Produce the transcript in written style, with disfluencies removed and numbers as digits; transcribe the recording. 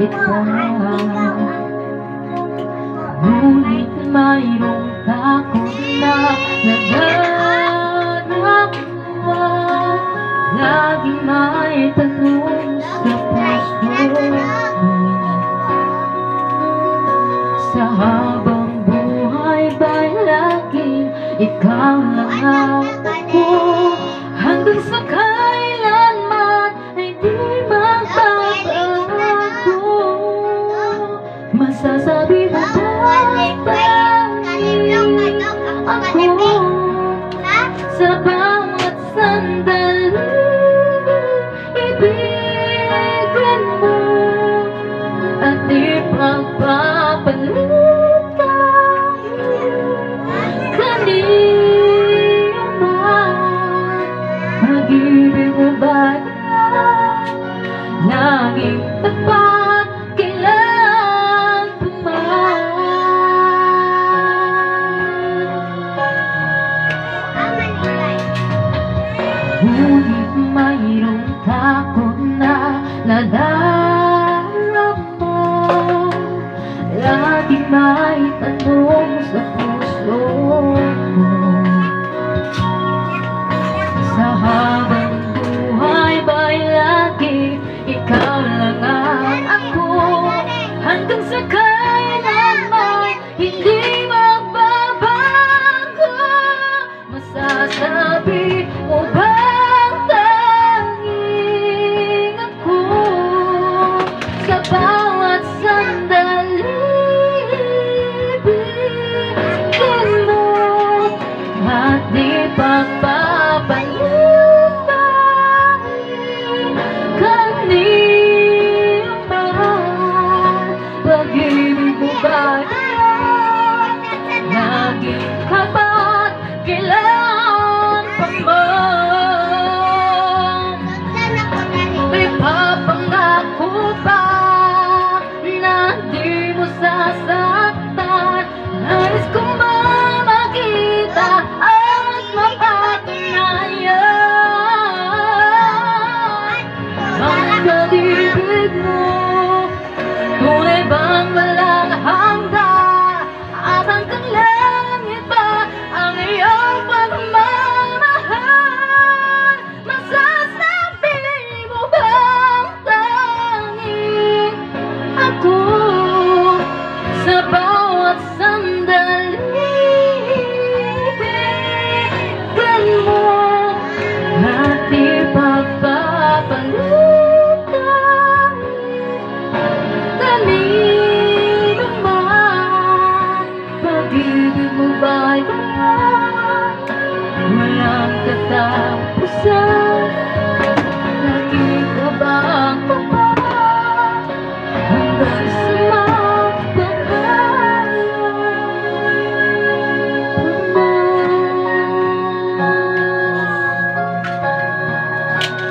kita. Ngunit mayroong takot na nadarama, laging may tanong sa puso. Sa habang buhay ba'y laging ikaw lang ako, hanggang sa kailanman ay di magbabago. Masasabi mo ako sa bawat sandali, ibigan mo at di pagpapalit tayo. Kanino man pag-ibig mo ba laging tapat kailan puman? Ngunit mayroong takot na nadarama, laging may tanong sa puso mo. Sa habang buhay ba'y lagi ikaw lang ang ako, hanggang sa kailanman hindi magbabago. Masasabi mo bang tanging ako sa bawat sandali, ibigin mo at di pagpapalit tayo. Kanino man pag-ibig mo ba laging tapat kailan pa man?